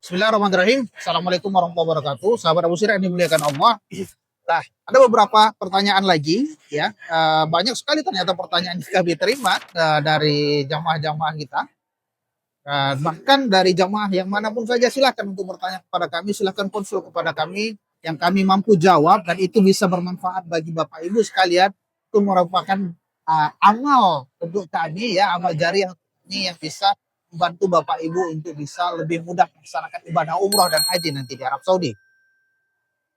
Bismillahirrahmanirrahim. Assalamualaikum warahmatullahi wabarakatuh. Sahabat Abu Sirah yang dimuliakan Allah. Nah, ada beberapa pertanyaan lagi ya. Banyak sekali ternyata pertanyaan yang kami terima dari jamaah-jamaah kita. Bahkan dari jamaah yang manapun saja silakan untuk bertanya kepada kami, silakan konsul kepada kami yang kami mampu jawab dan itu bisa bermanfaat bagi Bapak Ibu sekalian. Itu merupakan amal untuk kami ya, amal jariah ini yang bisa membantu Bapak Ibu untuk bisa lebih mudah melaksanakan ibadah umroh dan haji nanti di Arab Saudi.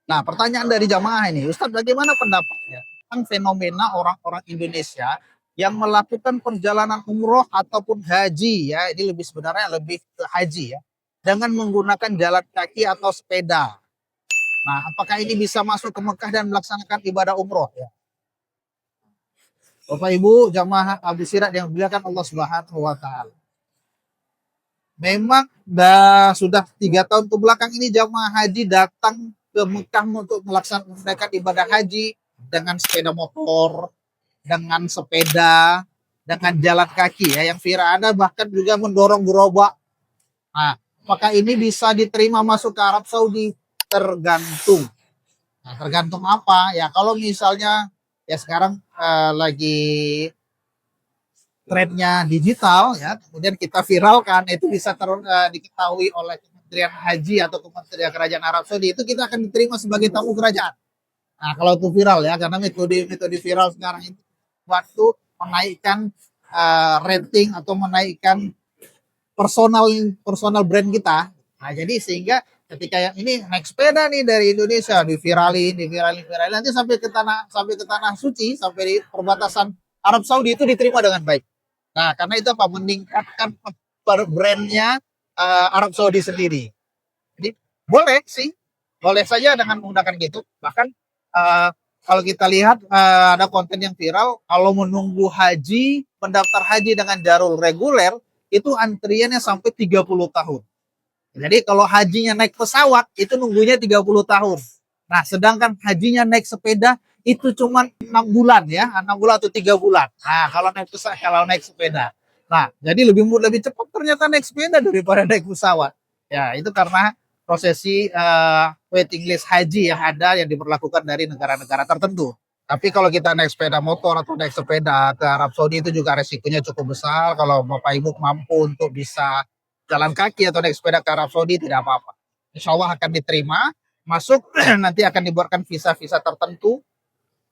Nah, pertanyaan dari jamaah ini, Ustadz, bagaimana pendapatnya tentang fenomena orang-orang Indonesia yang melakukan perjalanan umroh ataupun haji ya, ini lebih sebenarnya lebih ke haji ya, dengan menggunakan jalan kaki atau sepeda. Nah, apakah ini bisa masuk ke Mekah dan melaksanakan ibadah umroh ya? Bapak Ibu jamaah Abu Sirat yang dimuliakan Allah Subhanahu wa taala. Memang sudah 3 tahun ke belakang ini jamaah haji datang ke Mekah untuk melaksanakan ibadah haji dengan sepeda motor, dengan sepeda, dengan jalan kaki ya. Yang viral ada bahkan juga mendorong gerobak. Nah, apakah ini bisa diterima masuk ke Arab Saudi? Tergantung. Nah, tergantung apa? Ya kalau misalnya ya sekarang lagi trennya digital ya, kemudian kita viralkan, itu bisa diketahui oleh Kementerian Haji atau Kementerian Kerajaan Arab Saudi, itu kita akan diterima sebagai tamu kerajaan. Nah, kalau itu viral ya, karena metode viral sekarang itu waktu menaikkan rating atau menaikkan personal brand kita. Nah, jadi sehingga ketika yang ini naik sepeda nih dari Indonesia diviralin, nanti sampai ke tanah suci, sampai di perbatasan Arab Saudi itu diterima dengan baik. Nah, karena itu apa? Meningkatkan brandnya Arab Saudi sendiri. Jadi boleh sih, boleh saja dengan menggunakan gitu. Bahkan kalau kita lihat ada konten yang viral, kalau menunggu haji, pendaftar haji dengan jalur reguler, itu antriannya sampai 30 tahun. Jadi kalau hajinya naik pesawat, itu nunggunya 30 tahun. Nah, sedangkan hajinya naik sepeda, itu cuma 6 bulan ya, 6 bulan atau 3 bulan. Nah, kalau naik sepeda. Nah, jadi lebih cepat ternyata naik sepeda daripada naik pesawat. Ya, itu karena prosesi waiting list haji yang ada yang diberlakukan dari negara-negara tertentu. Tapi kalau kita naik sepeda motor atau naik sepeda ke Arab Saudi itu juga resikonya cukup besar. Kalau Bapak Ibu mampu untuk bisa jalan kaki atau naik sepeda ke Arab Saudi tidak apa-apa. Insya Allah akan diterima, masuk nanti akan dibuatkan visa-visa tertentu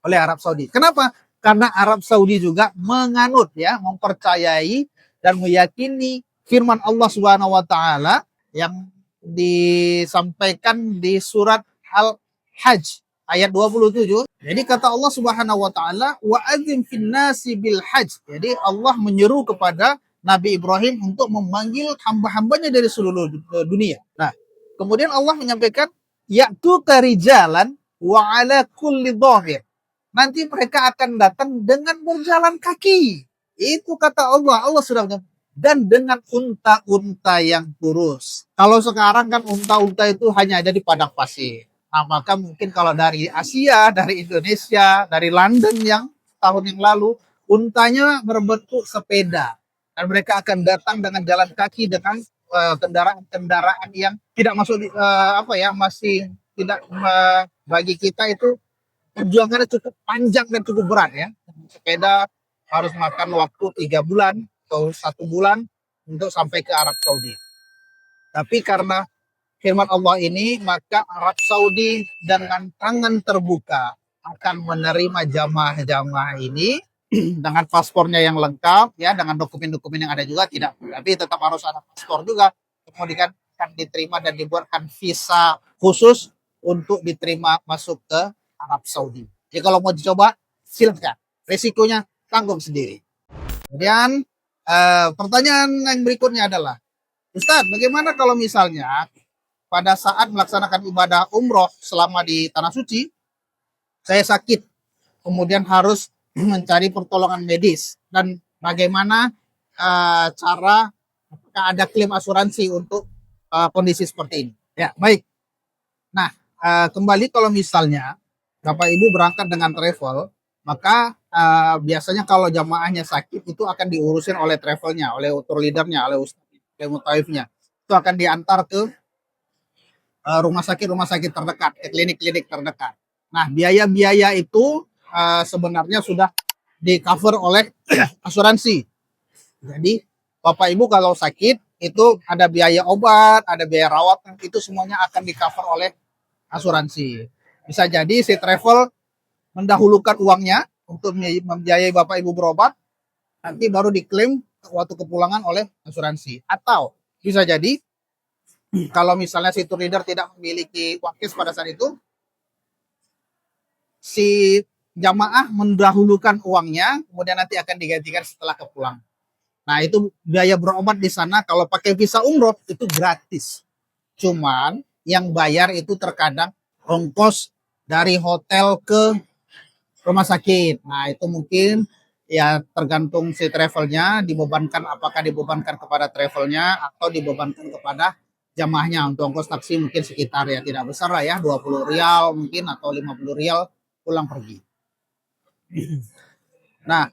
oleh Arab Saudi. Kenapa? Karena Arab Saudi juga menganut ya, mempercayai dan meyakini firman Allah Subhanahu wa taala yang disampaikan di surat Al-Hajj ayat 27. Jadi kata Allah Subhanahu wa taala, wa adzim fin nasi bil hajj. Jadi Allah menyeru kepada Nabi Ibrahim untuk memanggil hamba-hambanya dari seluruh dunia. Nah, kemudian Allah menyampaikan ya'tu karijalan wa ala kulli dhahir. Nanti mereka akan datang dengan berjalan kaki. Itu kata Allah. Allah sudah dan dengan unta-unta yang kurus. Kalau sekarang kan unta-unta itu hanya ada di padang pasir. Nah, maka mungkin kalau dari Asia, dari Indonesia, dari London yang tahun yang lalu, untanya berbentuk sepeda. Dan mereka akan datang dengan jalan kaki dengan kendaraan-kendaraan yang tidak masuk masih tidak bagi kita itu perjuangannya cukup panjang dan cukup berat ya. Sepeda harus makan waktu 3 bulan atau 1 bulan untuk sampai ke Arab Saudi. Tapi karena firman Allah ini, maka Arab Saudi dengan tangan terbuka akan menerima jamaah-jamaah ini dengan paspornya yang lengkap ya, dengan dokumen-dokumen yang ada juga tidak, tapi tetap harus ada paspor juga. Kemudian akan diterima dan dibuatkan visa khusus untuk diterima masuk ke Arab Saudi. Jadi kalau mau dicoba silakan, resikonya tanggung sendiri. Kemudian pertanyaan yang berikutnya adalah, Ustadz, bagaimana kalau misalnya pada saat melaksanakan ibadah umroh selama di Tanah Suci, saya sakit, kemudian harus mencari pertolongan medis, dan bagaimana cara, apakah ada klaim asuransi untuk kondisi seperti ini? Ya, baik. Nah, kembali kalau misalnya Bapak Ibu berangkat dengan travel, maka biasanya kalau jamaahnya sakit itu akan diurusin oleh travelnya, oleh tour leadernya, oleh ustaz mutaifnya. Itu akan diantar ke rumah sakit terdekat, ke klinik-klinik terdekat. Nah, biaya-biaya itu sebenarnya sudah di cover oleh asuransi. Jadi Bapak Ibu kalau sakit itu ada biaya obat, ada biaya rawat, itu semuanya akan di cover oleh asuransi. Bisa jadi si travel mendahulukan uangnya untuk membiayai Bapak Ibu berobat, nanti baru diklaim waktu kepulangan oleh asuransi. Atau bisa jadi kalau misalnya si tour leader tidak memiliki uang cash pada saat itu, si jamaah mendahulukan uangnya, kemudian nanti akan digantikan setelah kepulangan. Nah, itu biaya berobat di sana kalau pakai visa umroh itu gratis. Cuman yang bayar itu terkadang ongkos dari hotel ke rumah sakit. Nah, itu mungkin ya tergantung si travelnya dibebankan, apakah dibebankan kepada travelnya atau dibebankan kepada jamaahnya. Untuk ongkos taksi mungkin sekitar ya tidak besar lah ya, 20 rial mungkin atau 50 rial pulang pergi. Nah,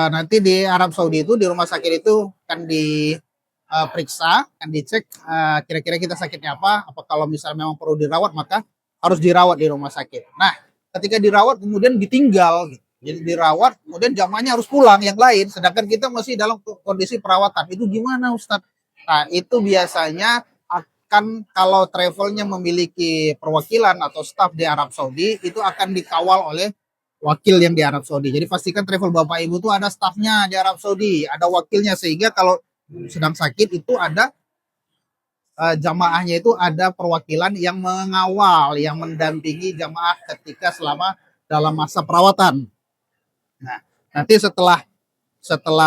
nanti di Arab Saudi itu di rumah sakit itu kan diperiksa, kan dicek kira-kira kita sakitnya apa. Apa kalau misalnya memang perlu dirawat maka harus dirawat di rumah sakit. Nah, ketika dirawat kemudian ditinggal, jadi dirawat kemudian jamaahnya harus pulang yang lain, sedangkan kita masih dalam kondisi perawatan. Itu gimana Ustadz? Nah, itu biasanya akan kalau travelnya memiliki perwakilan atau staf di Arab Saudi itu akan dikawal oleh wakil yang di Arab Saudi. Jadi pastikan travel Bapak Ibu tuh ada stafnya di Arab Saudi, ada wakilnya sehingga kalau sedang sakit itu ada jamaahnya itu ada perwakilan yang mengawal, yang mendampingi jamaah ketika selama dalam masa perawatan. Nah, nanti setelah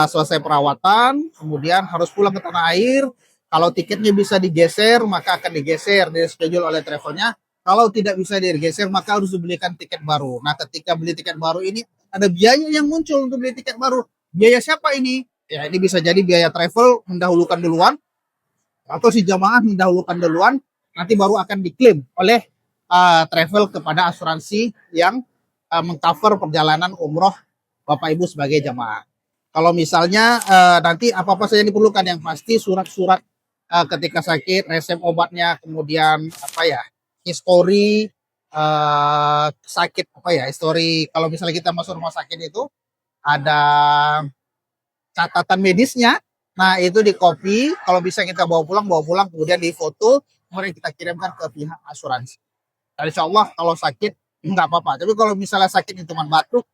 selesai perawatan, kemudian harus pulang ke tanah air. Kalau tiketnya bisa digeser, maka akan digeser, di-schedule oleh travelnya. Kalau tidak bisa digeser, maka harus dibelikan tiket baru. Nah, ketika beli tiket baru ini, ada biaya yang muncul untuk beli tiket baru. Biaya siapa ini? Ya, ini bisa jadi biaya travel mendahulukan duluan, atau si jamaah mendahulukan duluan, nanti baru akan diklaim oleh travel kepada asuransi yang mengcover perjalanan umroh Bapak Ibu sebagai jamaah. Kalau misalnya nanti apa-apa saja yang diperlukan, yang pasti surat-surat ketika sakit, resep obatnya, kemudian apa ya, histori sakit apa ya, histori kalau misalnya kita masuk rumah sakit itu ada catatan medisnya. Nah, itu di copy, kalau bisa kita bawa pulang, kemudian difoto, kemudian kita kirimkan ke pihak asuransi. Dan insya Allah kalau sakit nggak apa-apa. Tapi kalau misalnya sakit itu cuma batuk,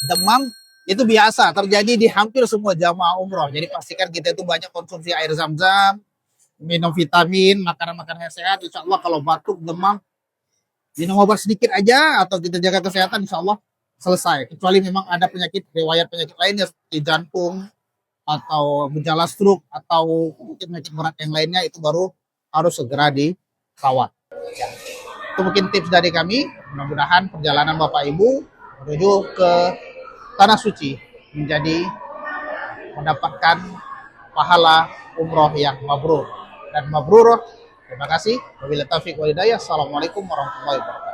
demam, itu biasa terjadi di hampir semua jamaah umroh. Jadi pastikan kita itu banyak konsumsi air zam-zam, minum vitamin, makanan-makanan yang sehat. Insya Allah kalau batuk, demam, minum obat sedikit aja atau kita jaga kesehatan, insya Allah selesai. Kecuali memang ada penyakit, riwayat penyakit lainnya seperti jantung atau gejala stroke atau mungkin penyakit berat yang lainnya, itu baru harus segera dirawat. Ya. Itu mungkin tips dari kami. Mudah-mudahan perjalanan Bapak Ibu menuju ke Tanah Suci mendapatkan pahala umroh yang mabrur dan mabrur. Terima kasih. Wabillahi taufiq wal hidayah. Assalamualaikum warahmatullahi wabarakatuh.